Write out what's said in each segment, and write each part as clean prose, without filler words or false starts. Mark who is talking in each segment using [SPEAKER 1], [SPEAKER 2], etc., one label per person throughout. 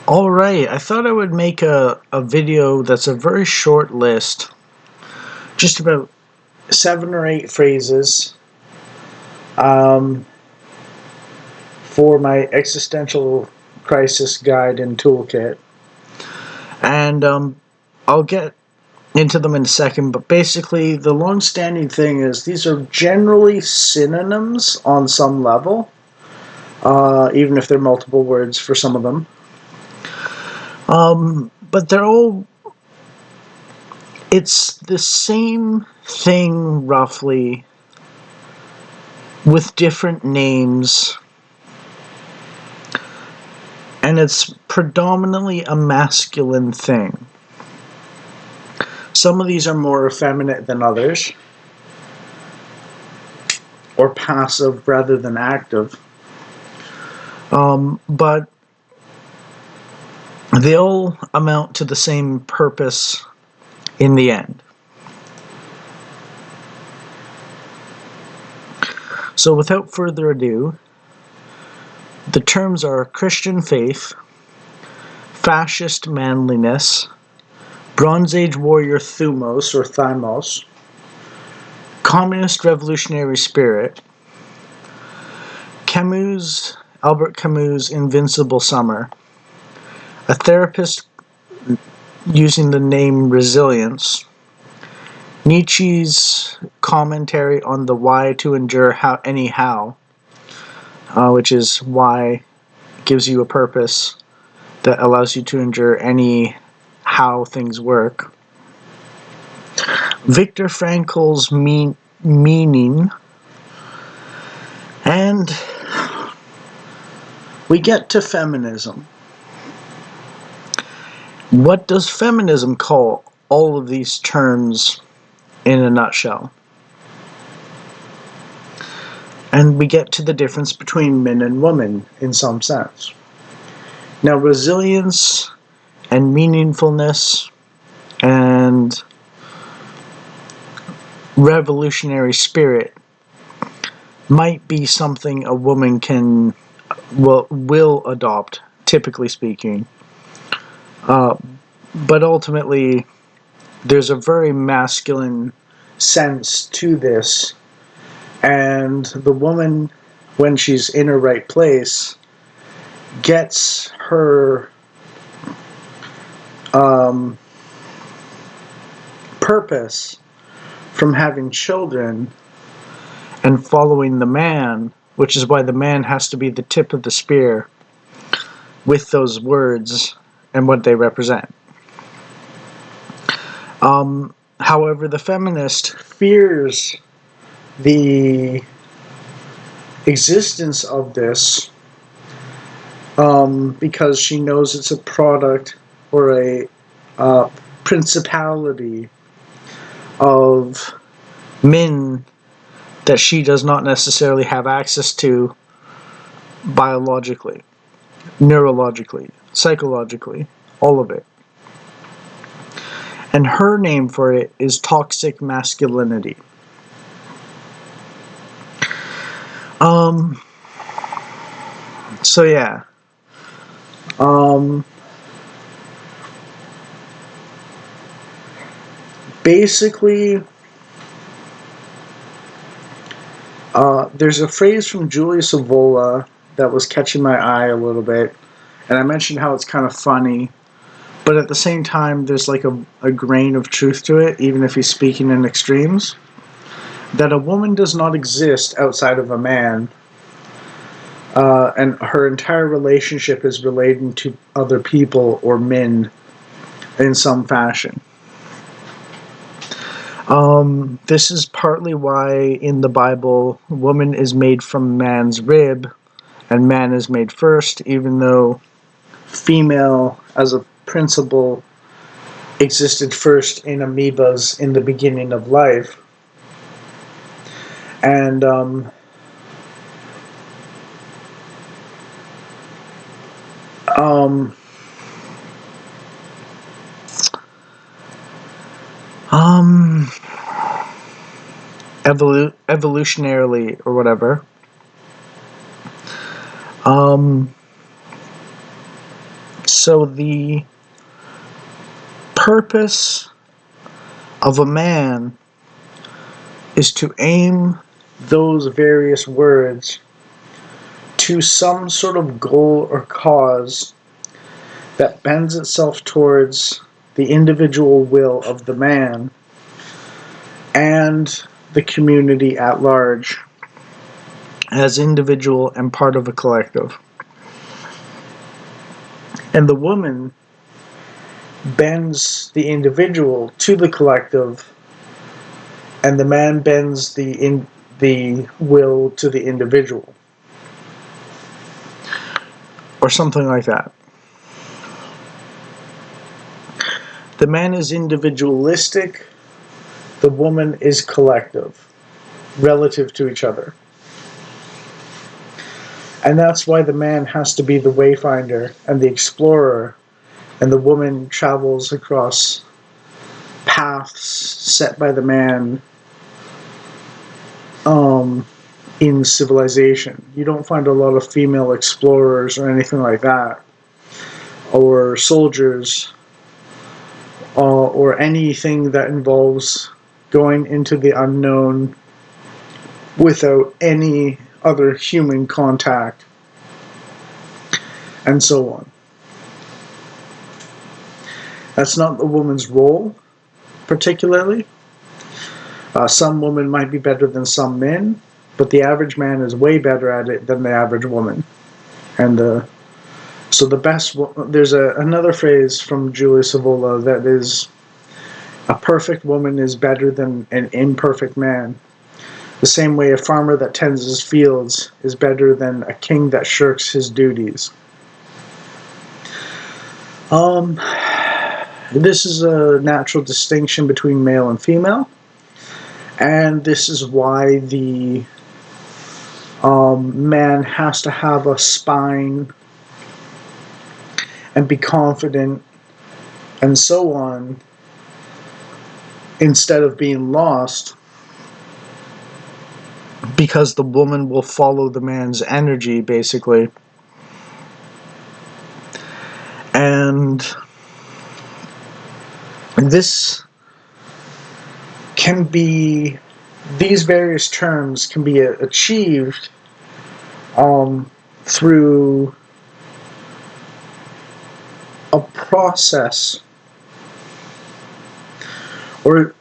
[SPEAKER 1] All right, I thought I would make a video that's a very short list, just about 7 or 8 phrases um, for my existential crisis guide and toolkit. And I'll get into them in a second, but basically, the long standing thing is these are generally synonyms on some level, even if they're multiple words for some of them. But it's the same thing roughly with different names, and it's predominantly a masculine thing. Some of these are more effeminate than others, or passive rather than active. But they'll amount to the same purpose in the end. So without further ado, the terms are Christian faith, fascist manliness, Bronze Age warrior thumos or thymos, communist revolutionary spirit, Albert Camus' Invincible Summer, a therapist using the name resilience, Nietzsche's commentary on the why to endure anyhow, which is why gives you a purpose that allows you to endure any how things work. Viktor Frankl's meaning, and we get to feminism. What does feminism call all of these terms in a nutshell? And we get to the difference between men and women in some sense. Now, resilience and meaningfulness and revolutionary spirit might be something a woman will adopt, typically speaking. But ultimately, there's a very masculine sense to this, and the woman, when she's in her right place, gets her purpose from having children and following the man, which is why the man has to be the tip of the spear with those words and what they represent. However, the feminist fears the existence of this because she knows it's a product or a principality of men that she does not necessarily have access to biologically, neurologically, psychologically, all of it. And her name for it is toxic masculinity. So yeah. Basically, there's a phrase from Julius Evola that was catching my eye a little bit, and I mentioned how it's kind of funny, but at the same time, there's like a grain of truth to it, even if he's speaking in extremes, that a woman does not exist outside of a man, and her entire relationship is relating to other people or men in some fashion. This is partly why in the Bible, woman is made from man's rib, and man is made first, even though female as a principle existed first in amoebas in the beginning of life. And evolutionarily or whatever, So the purpose of a man is to aim those various words to some sort of goal or cause that bends itself towards the individual will of the man and the community at large as individual and part of a collective. And the woman bends the individual to the collective, and the man bends the will to the individual, or something like that. The man is individualistic, the woman is collective, relative to each other. And that's why the man has to be the wayfinder and the explorer, and the woman travels across paths set by the man in civilization. You don't find a lot of female explorers or anything like that, or soldiers, or anything that involves going into the unknown without any other human contact, and so on. That's not the woman's role, particularly. Some women might be better than some men, but the average man is way better at it than the average woman. And so the best, there's another phrase from Julius Evola that is, a perfect woman is better than an imperfect man. The same way a farmer that tends his fields is better than a king that shirks his duties. This is a natural distinction between male and female, and this is why the man has to have a spine and be confident and so on, instead of being lost, because the woman will follow the man's energy, basically. And this can be, these various terms can be achieved through a process, or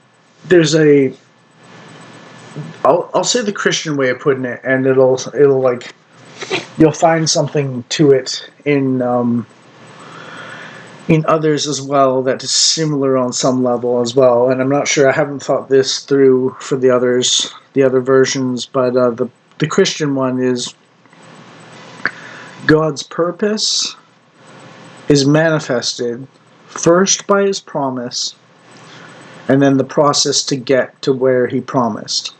[SPEAKER 1] there's a, I'll say the Christian way of putting it, and it'll like, you'll find something to it in others as well that is similar on some level as well. And I'm not sure, I haven't thought this through for the others, the other versions, but the Christian one is, God's purpose is manifested first by his promise, and then the process to get to where he promised.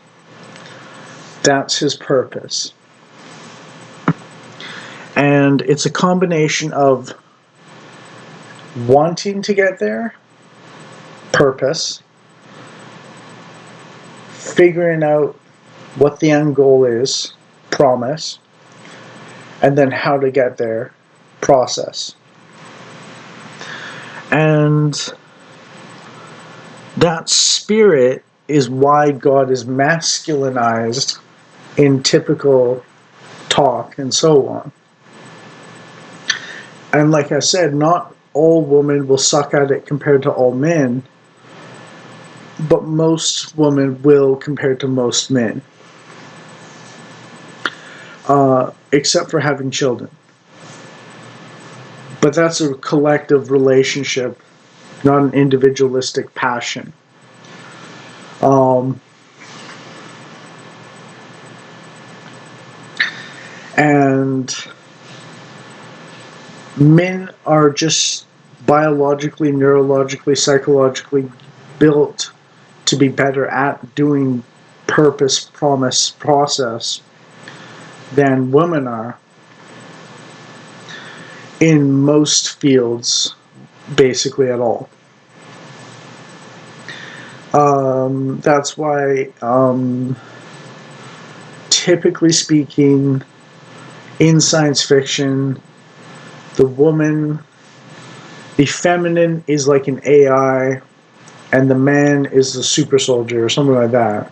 [SPEAKER 1] That's his purpose. And it's a combination of wanting to get there, purpose, figuring out what the end goal is, promise, and then how to get there, process. And that spirit is why God is masculinized in typical talk and so on. And like I said, not all women will suck at it compared to all men, but most women will compared to most men, except for having children. But that's a collective relationship, not an individualistic passion. And men are just biologically, neurologically, psychologically built to be better at doing purpose, promise, process than women are in most fields, basically at all. That's why, typically speaking, in science fiction, the woman the feminine is like an AI, and the man is the super soldier or something like that,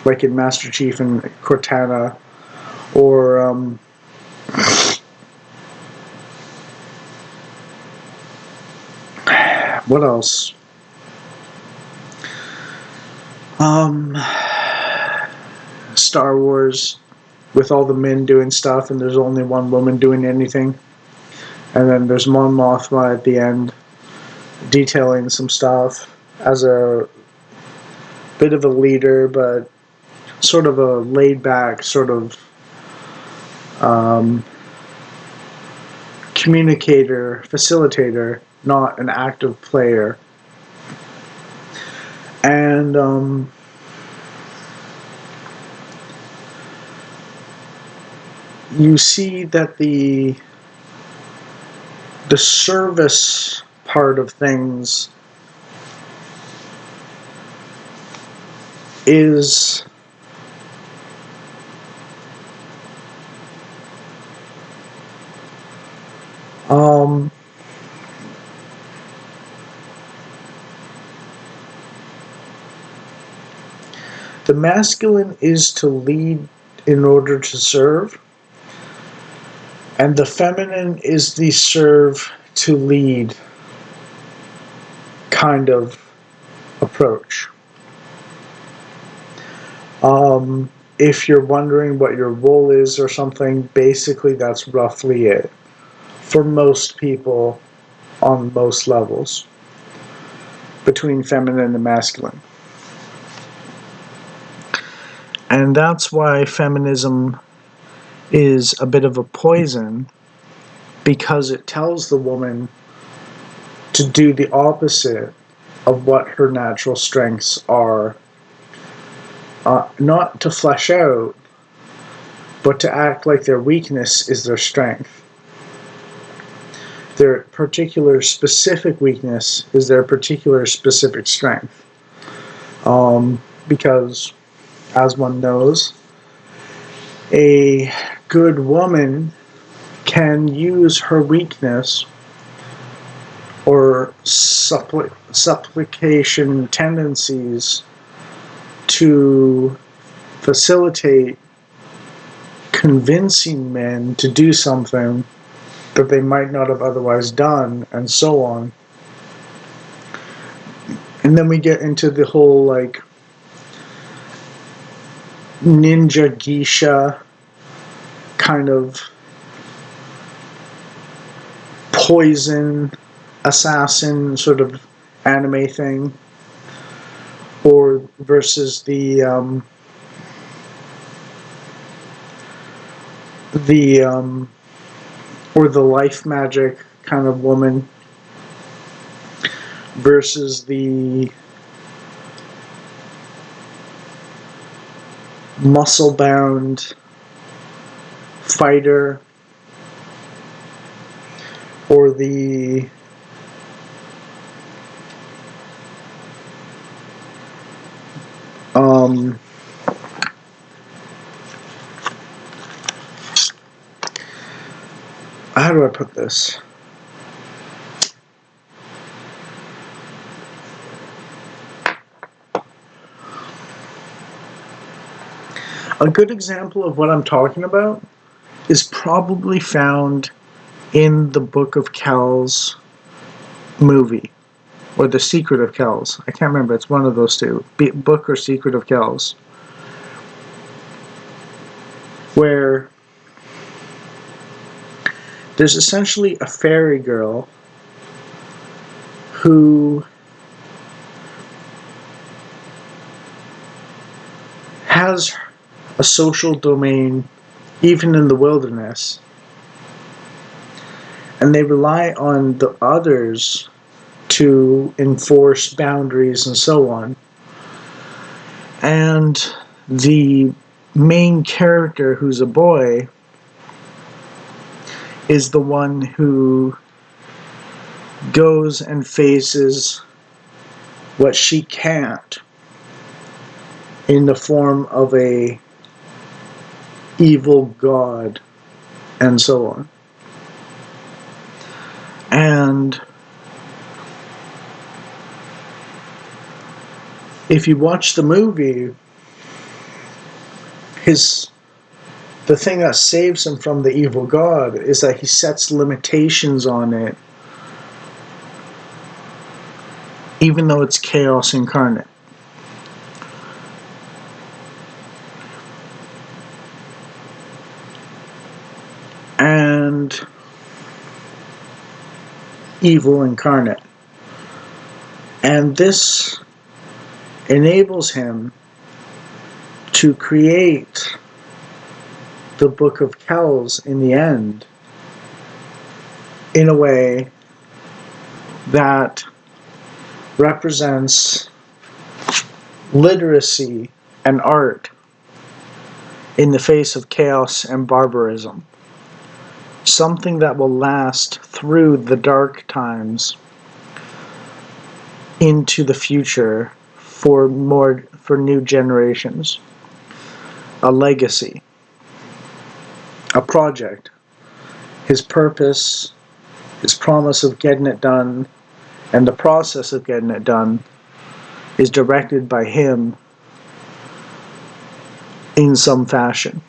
[SPEAKER 1] like in Master Chief and Cortana, or what else? Star Wars, with all the men doing stuff, and there's only one woman doing anything. And then there's Mon Mothma at the end, detailing some stuff as a bit of a leader, but sort of a laid back sort of communicator, facilitator, not an active player. And you see that the service part of things is the masculine is to lead in order to serve, and the feminine is the serve to lead kind of approach. If you're wondering what your role is or something, basically that's roughly it for most people on most levels between feminine and masculine. And that's why feminism is a bit of a poison, because it tells the woman to do the opposite of what her natural strengths are. Not to flesh out, but to act like their weakness is their strength. Their particular specific weakness is their particular specific strength. Because, as one knows, a good woman can use her weakness or supplication tendencies to facilitate convincing men to do something that they might not have otherwise done, and so on. And then we get into the whole like ninja geisha kind of poison assassin sort of anime thing, or versus the or the life magic kind of woman versus the muscle bound fighter, or the how do I put this? A good example of what I'm talking about is probably found in the Book of Kells movie, or The Secret of Kells. I can't remember. It's one of those two, Book or Secret of Kells, where there's essentially a fairy girl who has a social domain even in the wilderness, and they rely on the others to enforce boundaries and so on. And the main character, who's a boy, is the one who goes and faces what she can't in the form of a evil god and so on. And if you watch the movie, the thing that saves him from the evil god is that he sets limitations on it, even though it's chaos incarnate. And evil incarnate. And this enables him to create the Book of Kells in the end in a way that represents literacy and art in the face of chaos and barbarism. Something that will last through the dark times into the future for new generations. A legacy, a project, his purpose, his promise of getting it done, and the process of getting it done is directed by him in some fashion.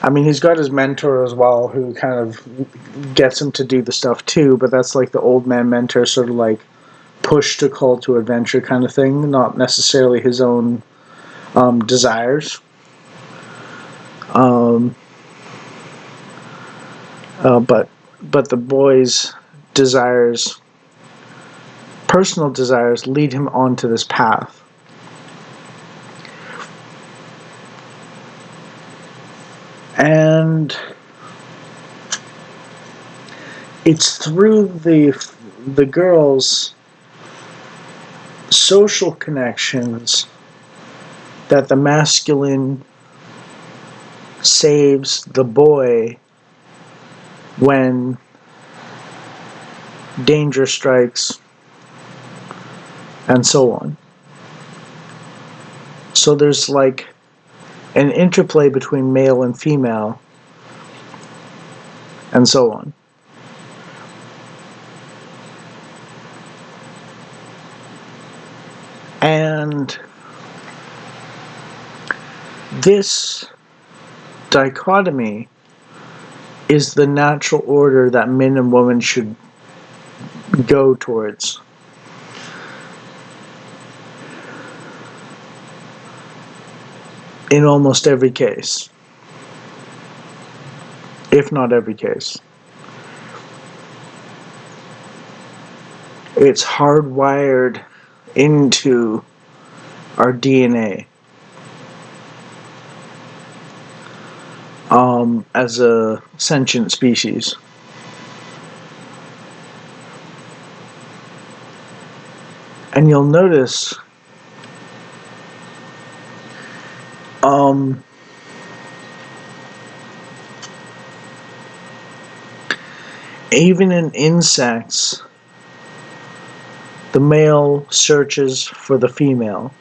[SPEAKER 1] I mean, he's got his mentor as well, who kind of gets him to do the stuff too, but that's like the old man mentor, sort of like push to call to adventure kind of thing, not necessarily his own desires. But the boy's desires, personal desires, lead him onto this path. And it's through the girl's social connections that the masculine saves the boy when danger strikes, and so on. So there's like an interplay between male and female, and so on. And this dichotomy is the natural order that men and women should go towards. In almost every case, if not every case. It's hardwired into our DNA as a sentient species. And you'll notice even in insects, the male searches for the female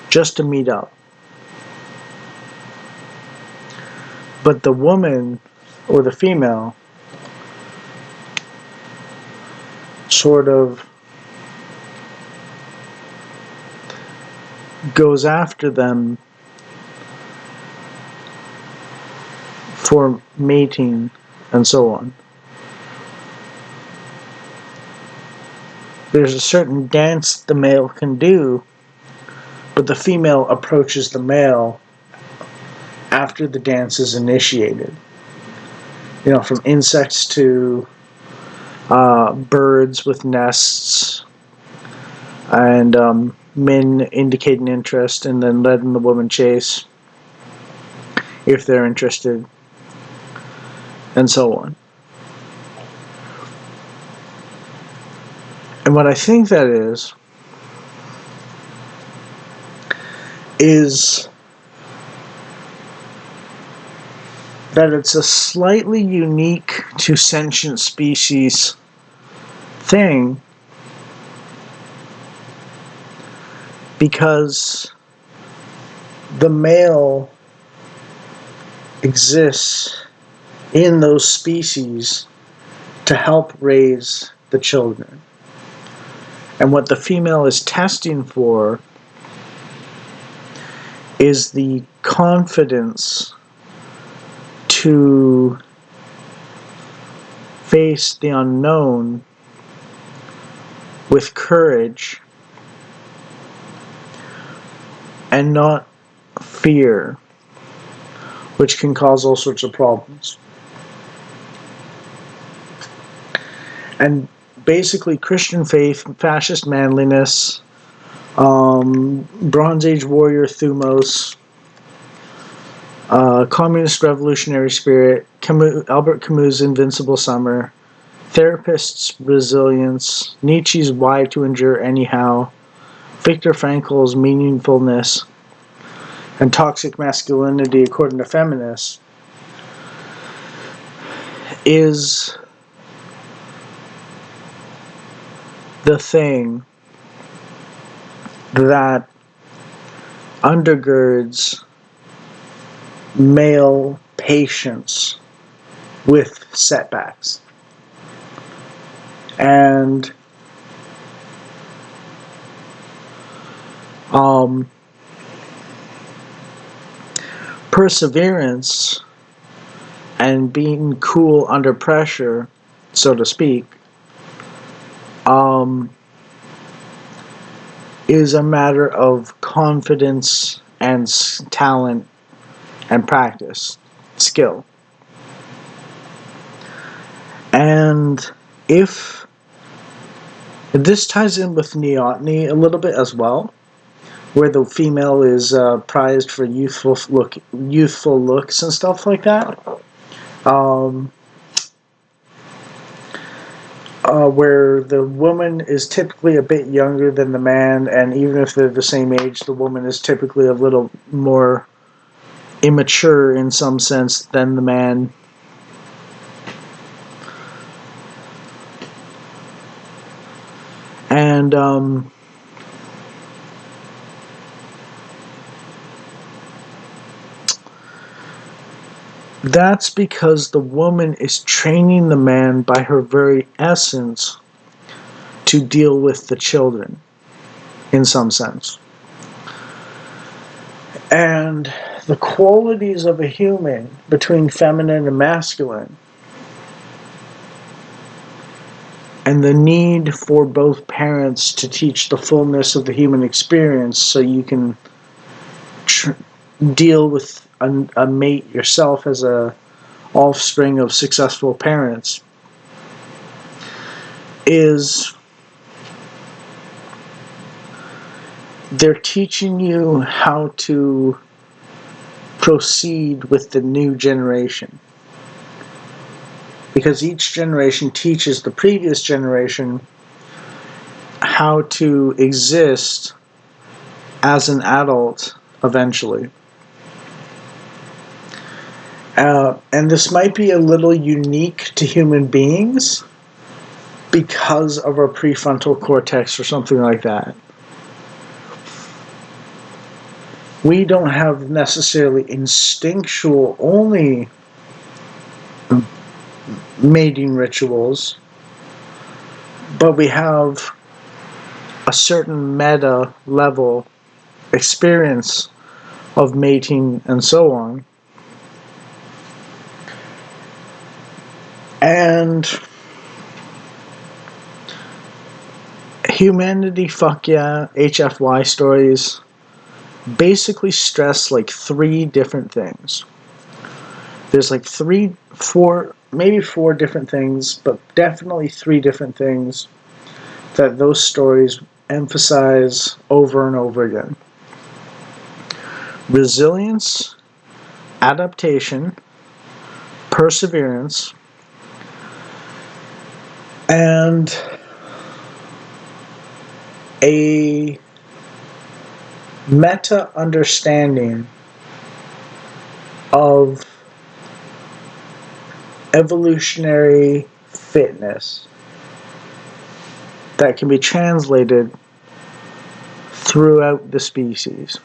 [SPEAKER 1] just to meet up. But the woman or the female sort of goes after them for mating and so on. There's a certain dance the male can do, but the female approaches the male after the dance is initiated. You know, from insects to birds with nests, and men indicating interest and then letting the woman chase if they're interested, and so on. And what I think that is that it's a slightly unique to sentient species thing, because the male exists in those species to help raise the children. And what the female is testing for is the confidence to face the unknown with courage and not fear, which can cause all sorts of problems. And basically, Christian faith, fascist manliness, Bronze Age warrior Thumos, communist revolutionary spirit, Albert Camus' Invincible Summer, therapist's resilience, Nietzsche's Why to Endure Anyhow, Viktor Frankl's meaningfulness, and toxic masculinity according to feminists is the thing that undergirds male patience with setbacks. And perseverance and being cool under pressure, so to speak, is a matter of confidence and talent and practice, skill. And if this ties in with neoteny a little bit as well, where the female is prized for youthful looks and stuff like that. Where the woman is typically a bit younger than the man, and even if they're the same age, the woman is typically a little more immature in some sense than the man. And that's because the woman is training the man by her very essence to deal with the children, in some sense. And the qualities of a human between feminine and masculine, and the need for both parents to teach the fullness of the human experience so you can deal with a mate yourself as a offspring of successful parents, is they're teaching you how to proceed with the new generation. Because each generation teaches the previous generation how to exist as an adult eventually. And this might be a little unique to human beings because of our prefrontal cortex or something like that. We don't have necessarily instinctual only mating rituals, but we have a certain meta level experience of mating and so on. And humanity, fuck yeah, HFY stories basically stress like 3 different things. There's like 4 different things, but definitely 3 different things that those stories emphasize over and over again. Resilience, adaptation, perseverance, and a meta understanding of evolutionary fitness that can be translated throughout the species.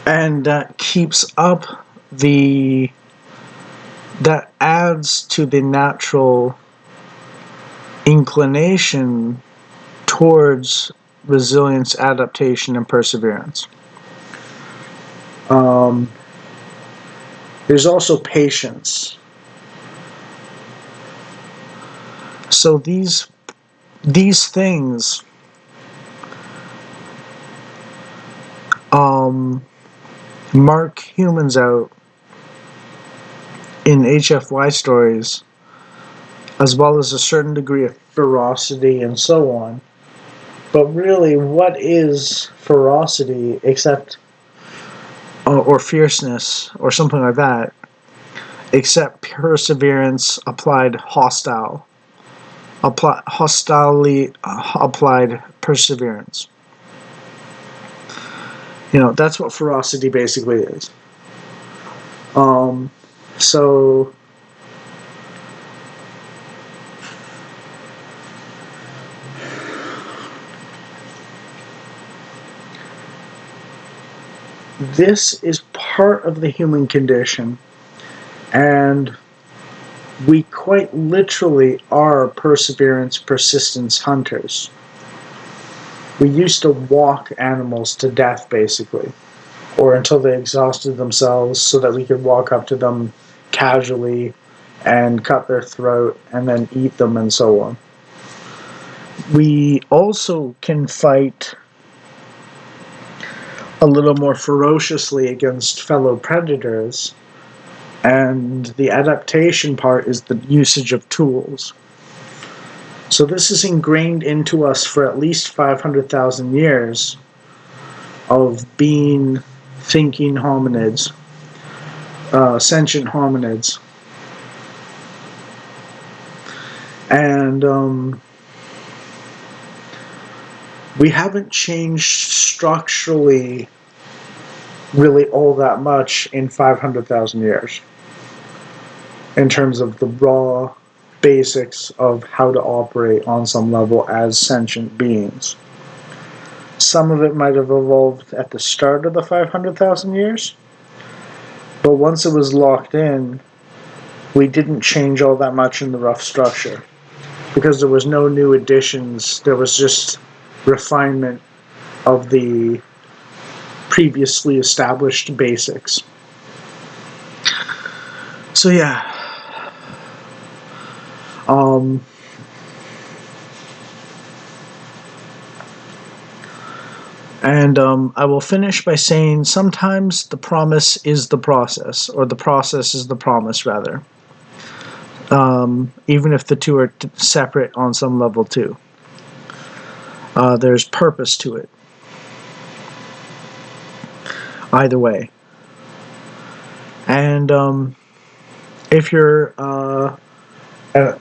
[SPEAKER 1] And that keeps up the that adds to the natural inclination towards resilience, adaptation, and perseverance. There's also patience. So these things mark humans out in HFY stories, as well as a certain degree of ferocity and so on. But really, what is ferocity except, or fierceness, or something like that, except perseverance applied hostilely applied perseverance. That's what ferocity basically is. So this is part of the human condition, and we quite literally are perseverance, persistence hunters. We used to walk animals to death, basically, or until they exhausted themselves so that we could walk up to them casually and cut their throat and then eat them and so on. We also can fight a little more ferociously against fellow predators, and the adaptation part is the usage of tools. So this is ingrained into us for at least 500,000 years of being thinking hominids, sentient hominids. And we haven't changed structurally really all that much in 500,000 years in terms of the raw basics of how to operate on some level as sentient beings. Some of it might have evolved at the start of the 500,000 years, but once it was locked in, we didn't change all that much in the rough structure because there was no new additions. There was just refinement of the previously established basics. So yeah, and I will finish by saying sometimes the promise is the process, or the process is the promise, rather. Even if the two are separate on some level too. There's purpose to it. Either way. And if you're an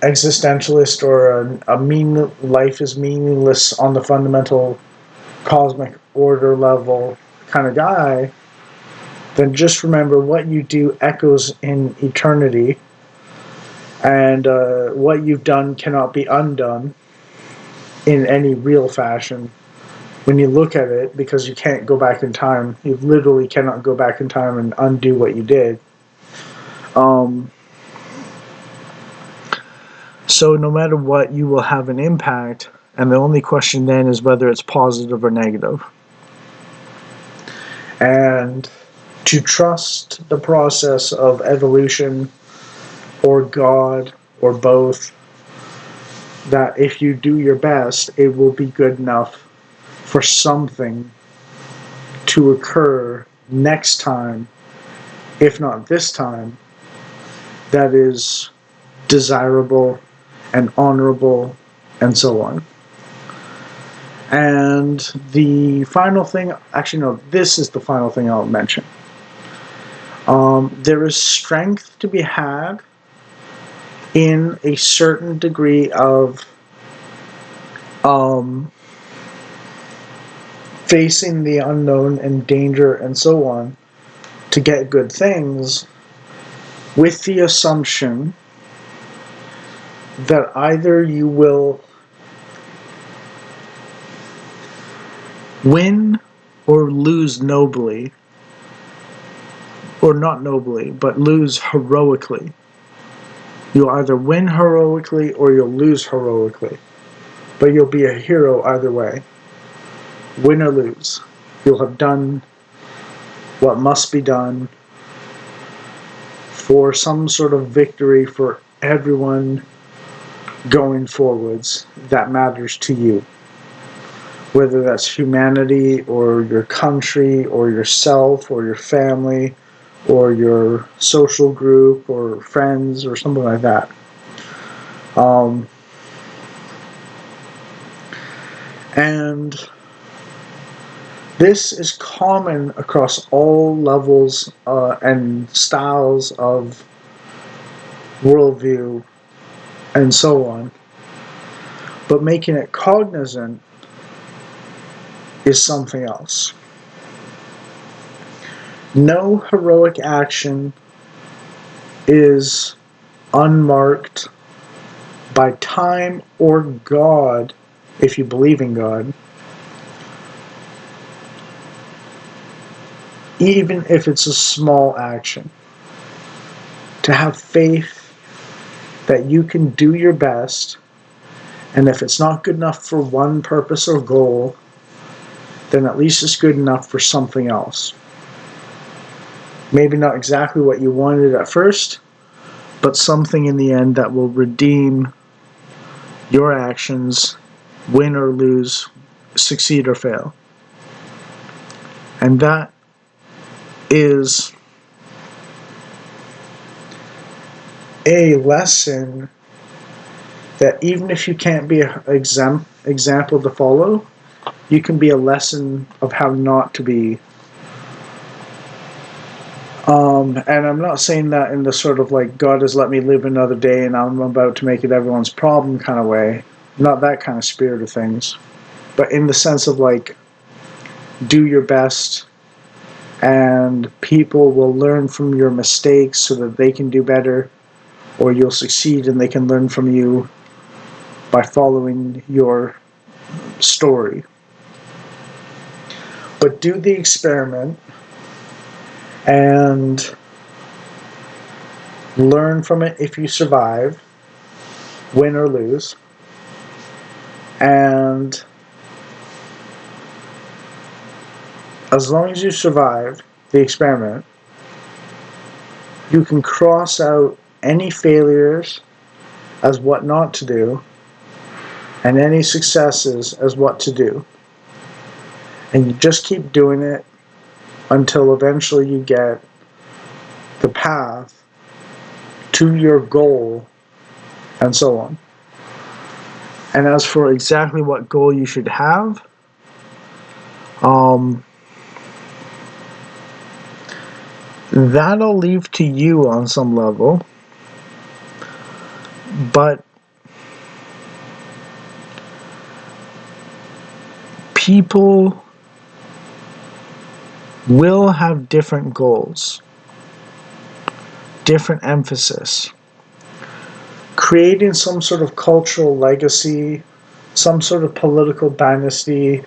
[SPEAKER 1] existentialist or life is meaningless on the fundamental cosmic order level kind of guy, then just remember what you do echoes in eternity, and what you've done cannot be undone in any real fashion when you look at it, because you can't go back in time. You literally cannot go back in time and undo what you did. So no matter what, you will have an impact, and the only question then is whether it's positive or negative. And to trust the process of evolution or God or both, that if you do your best, it will be good enough for something to occur next time, if not this time, that is desirable and honorable and so on. And the final thing, actually no, this is the final thing I'll mention. There is strength to be had in a certain degree of facing the unknown and danger and so on to get good things, with the assumption that either you will win or lose nobly, or not nobly, but lose heroically. You'll either win heroically or you'll lose heroically. But you'll be a hero either way. Win or lose. You'll have done what must be done for some sort of victory for everyone going forwards that matters to you. Whether that's humanity or your country or yourself or your family or your social group or friends or something like that. And this is common across all levels and styles of worldview and so on. But making it cognizant is something else. No heroic action is unmarked by time or God, if you believe in God, even if it's a small action. To have faith that you can do your best, and if it's not good enough for one purpose or goal, then at least it's good enough for something else. Maybe not exactly what you wanted at first, but something in the end that will redeem your actions, win or lose, succeed or fail. And that is a lesson that even if you can't be an example to follow, you can be a lesson of how not to be. And I'm not saying that in the sort of like, God has let me live another day and I'm about to make it everyone's problem kind of way. Not that kind of spirit of things. But in the sense of like, do your best and people will learn from your mistakes so that they can do better, or you'll succeed and they can learn from you by following your story. But do the experiment and learn from it if you survive, win or lose. And as long as you survive the experiment, you can cross out any failures as what not to do and any successes as what to do. And you just keep doing it until eventually you get the path to your goal and so on. And as for exactly what goal you should have, that'll leave to you on some level. But people will have different goals, different emphasis. Creating some sort of cultural legacy, some sort of political dynasty,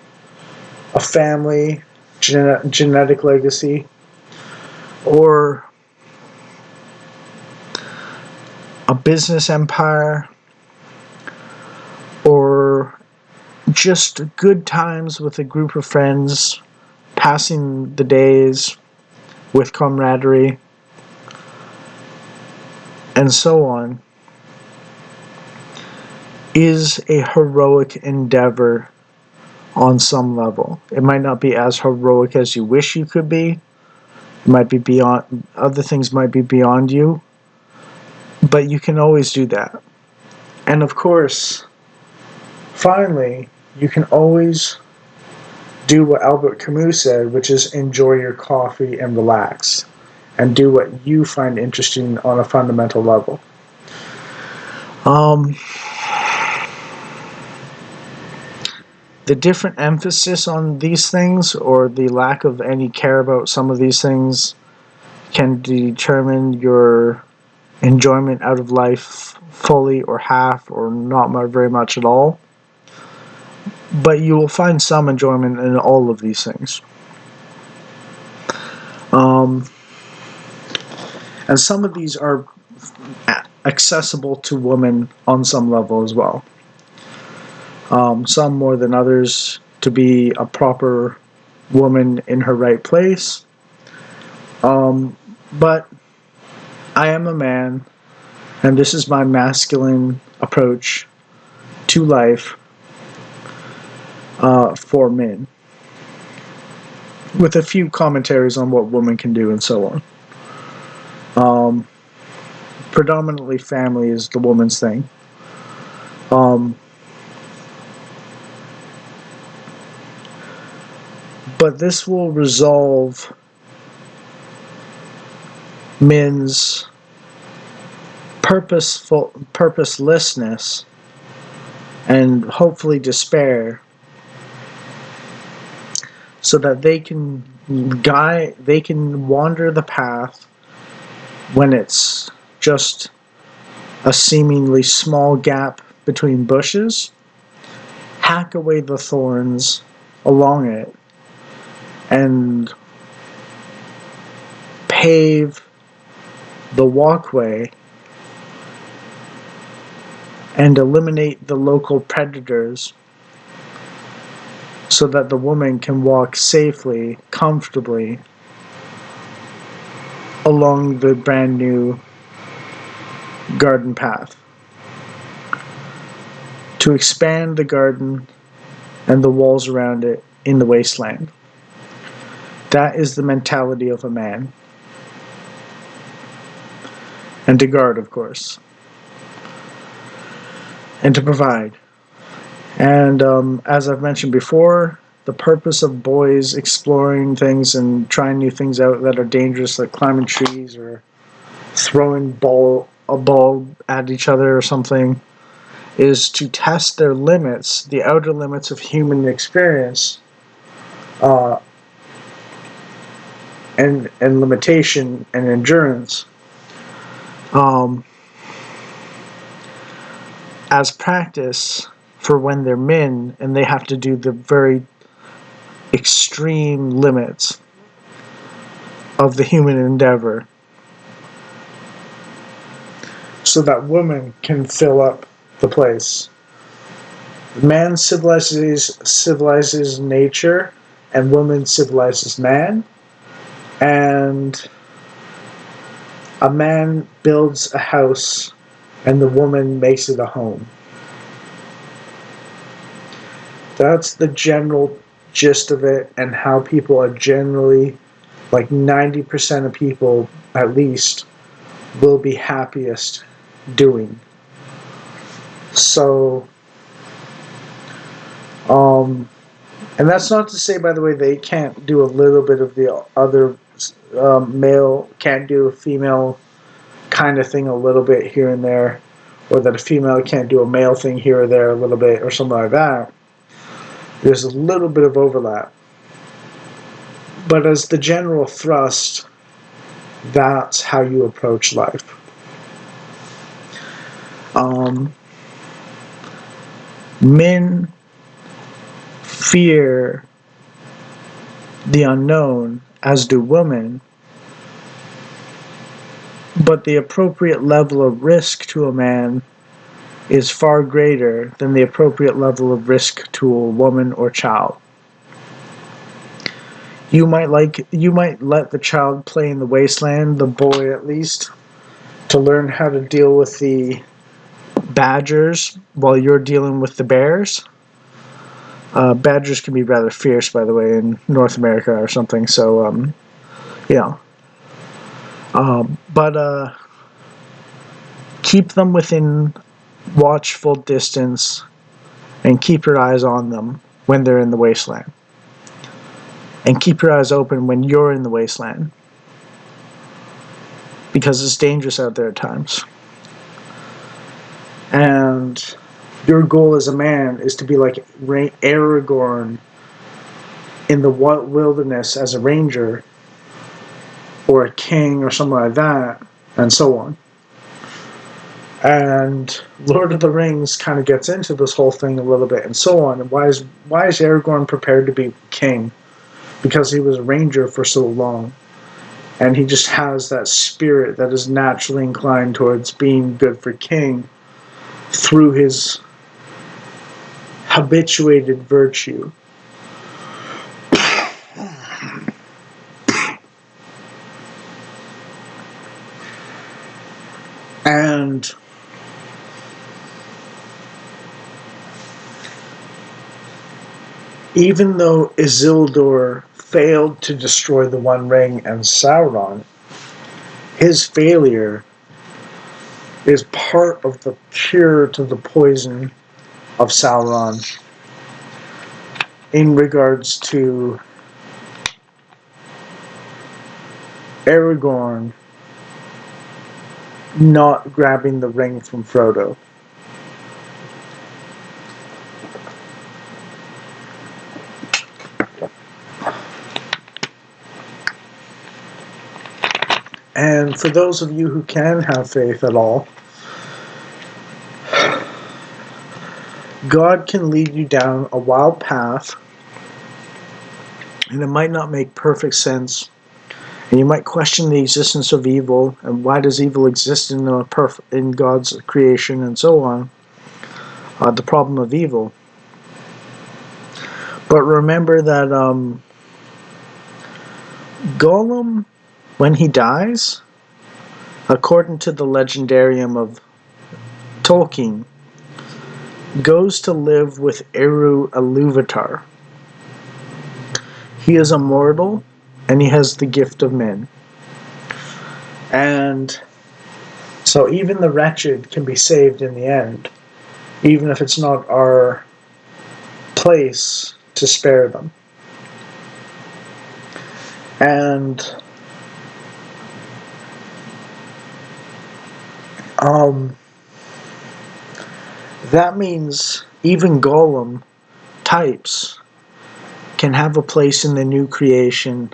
[SPEAKER 1] a family, genetic legacy, or a business empire, or just good times with a group of friends, passing the days with camaraderie, and so on, is a heroic endeavor on some level. It might not be as heroic as you wish you could be. It might be beyond, other things might be beyond you, but you can always do that. And of course, finally, you can always do what Albert Camus said, which is enjoy your coffee and relax, and do what you find interesting on a fundamental level. The different emphasis on these things, or the lack of any care about some of these things, can determine your enjoyment out of life fully or half or not very much at all. But you will find some enjoyment in all of these things. And some of these are accessible to women on some level as well. Some more than others to be a proper woman in her right place. But I am a man, and this is my masculine approach to life for men, with a few commentaries on what women can do and so on. Predominantly, family is the woman's thing. But this will resolve men's purposelessness and hopefully despair, so that they can wander the path when it's just a seemingly small gap between bushes, hack away the thorns along it, and pave the walkway and eliminate the local predators, so that the woman can walk safely, comfortably along the brand new garden path. To expand the garden and the walls around it in the wasteland. That is the mentality of a man. And to guard, of course. And to provide. And as I've mentioned before, the purpose of boys exploring things and trying new things out that are dangerous, like climbing trees or throwing a ball at each other or something, is to test their limits, the outer limits of human experience, and limitation and endurance, as practice for when they're men and they have to do the very extreme limits of the human endeavor, so that women can fill up the place. Man civilizes nature, and woman civilizes man, and a man builds a house, and the woman makes it a home. That's the general gist of it, and how people are generally, like 90% of people at least, will be happiest doing. So, and that's not to say, by the way, they can't do a little bit of the other, male can't do a female kind of thing a little bit here and there, or that a female can't do a male thing here or there a little bit, or something like that. There's a little bit of overlap. But as the general thrust, that's how you approach life. Men fear the unknown, as do women, but the appropriate level of risk to a man is far greater than the appropriate level of risk to a woman or child. You might let the child play in the wasteland, the boy at least, to learn how to deal with the badgers while you're dealing with the bears. Badgers can be rather fierce, by the way, in North America or something. So, yeah. But keep them within watchful distance, and keep your eyes on them when they're in the wasteland. And keep your eyes open when you're in the wasteland, because it's dangerous out there at times. And your goal as a man is to be like Aragorn in the wilderness as a ranger, or a king, or something like that, and so on. And Lord of the Rings kind of gets into this whole thing a little bit, and so on. And why is Aragorn prepared to be king? Because he was a ranger for so long, and he just has that spirit that is naturally inclined towards being good for king through his habituated virtue. And even though Isildur failed to destroy the One Ring and Sauron, his failure is part of the cure to the poison of Sauron in regards to Aragorn not grabbing the ring from Frodo. And for those of you who can have faith at all, God can lead you down a wild path, and it might not make perfect sense, and you might question the existence of evil, and why does evil exist in God's creation, and so on. The problem of evil. But remember that Gollum, when he dies, according to the legendarium of Tolkien, goes to live with Eru Ilúvatar. He is immortal, and he has the gift of men. And so even the wretched can be saved in the end, even if it's not our place to spare them. And that means even Gollum types can have a place in the new creation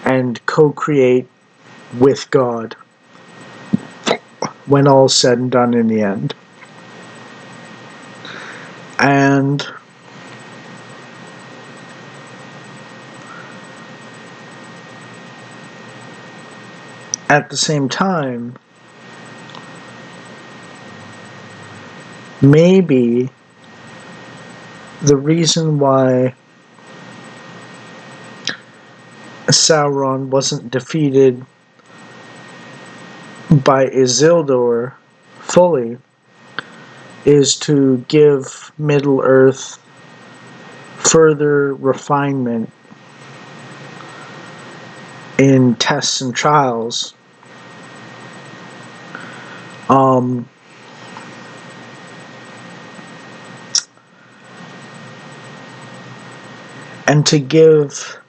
[SPEAKER 1] and co-create with God when all's said and done in the end. And at the same time, maybe the reason why Sauron wasn't defeated by Isildur fully is to give Middle-earth further refinement in tests and trials. And to give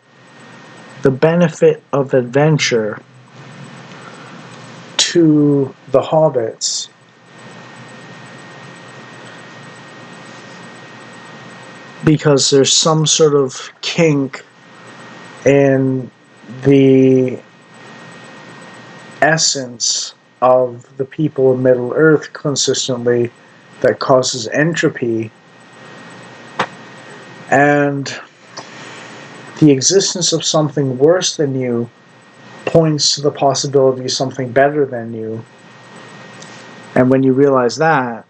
[SPEAKER 1] the benefit of adventure to the hobbits, because there's some sort of kink in the essence of the people of Middle-earth consistently that causes entropy, and the existence of something worse than you points to the possibility of something better than you. And when you realize that,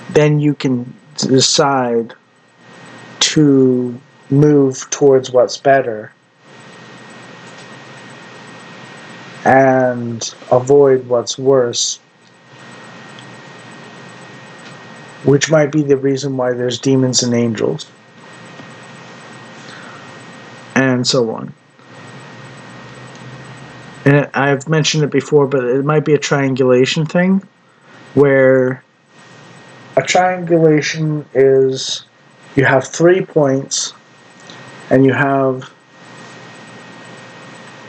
[SPEAKER 1] then you can decide to move towards what's better and avoid what's worse, which might be the reason why there's demons and angels, and so on. And I've mentioned it before, but it might be a triangulation thing, where a triangulation is you have 3 points and you have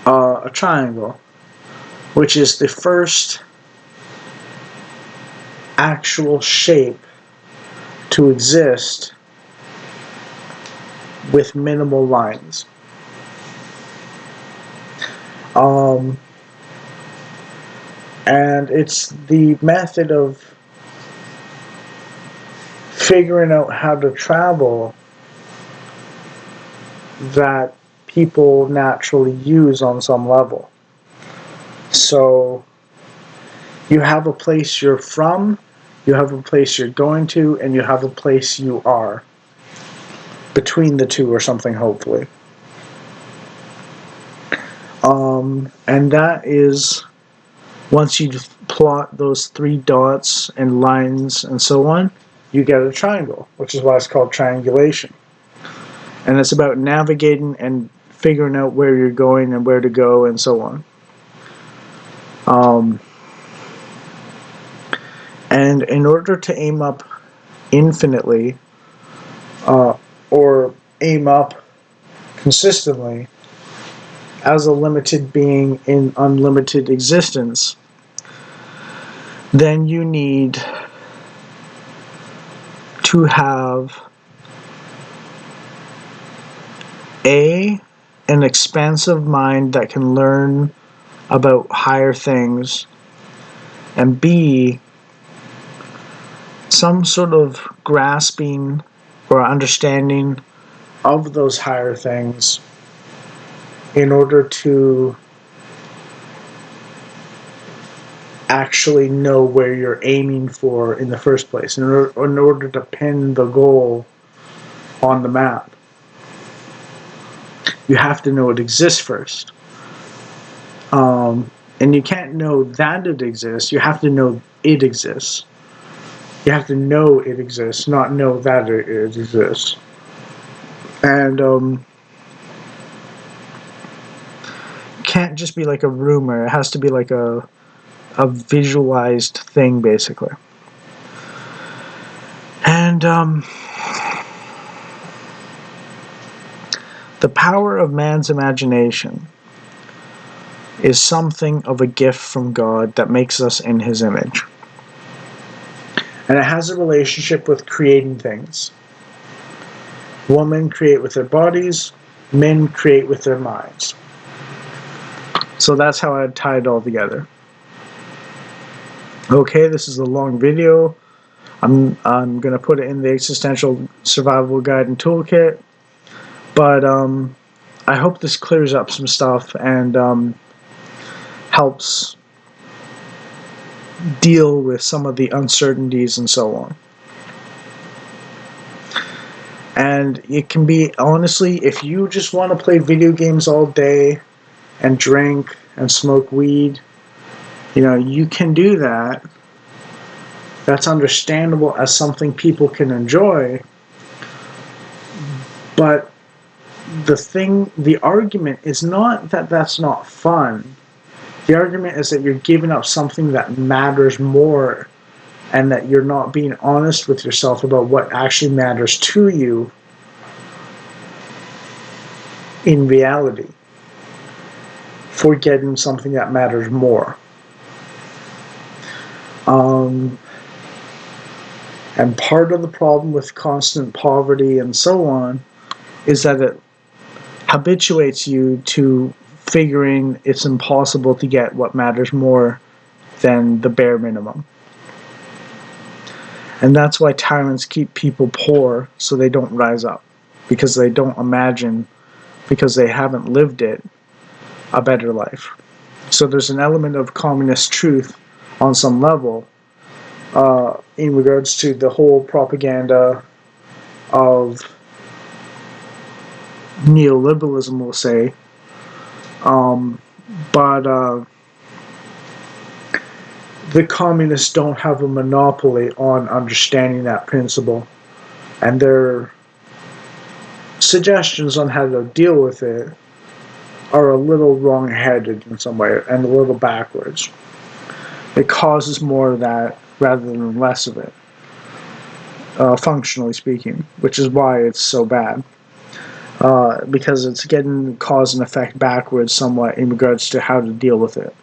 [SPEAKER 1] a triangle, which is the first actual shape to exist with minimal lines. And it's the method of figuring out how to travel that people naturally use on some level. So you have a place you're from, you have a place you're going to, and you have a place you are. Between the two or something, hopefully. And that is, once you plot those 3 dots and lines and so on, you get a triangle, which is why it's called triangulation. And it's about navigating and figuring out where you're going and where to go and so on. And in order to aim up infinitely, or aim up consistently as a limited being in unlimited existence, then you need to have an expansive mind that can learn about higher things, and B, some sort of grasping or understanding of those higher things in order to actually know where you're aiming for in the first place, in order to pin the goal on the map. You have to know it exists first. And you can't know that it exists, you have to know it exists. You have to know it exists, not know that it exists. And it can't just be like a rumor, it has to be like a visualized thing, basically. And the power of man's imagination is something of a gift from God that makes us in His image. And it has a relationship with creating things. Women create with their bodies, men create with their minds. So that's how I tie it all together. Okay, this is a long video. I'm going to put it in the Existential Survival Guide and Toolkit. But I hope this clears up some stuff and helps deal with some of the uncertainties and so on. And it can be, honestly, if you just want to play video games all day and drink and smoke weed, you can do that. That's understandable as something people can enjoy. But the argument is not that that's not fun. The argument is that you're giving up something that matters more, and that you're not being honest with yourself about what actually matters to you in reality, for getting something that matters more. And part of the problem with constant poverty and so on is that it habituates you to figuring it's impossible to get what matters more than the bare minimum. And that's why tyrants keep people poor, so they don't rise up, because they don't imagine, because they haven't lived it, a better life. So there's an element of communist truth on some level in regards to the whole propaganda of neoliberalism, we'll say. But the communists don't have a monopoly on understanding that principle, and their suggestions on how to deal with it are a little wrong-headed in some way and a little backwards. It causes more of that rather than less of it, functionally speaking, which is why it's so bad. Because it's getting cause and effect backwards somewhat in regards to how to deal with it.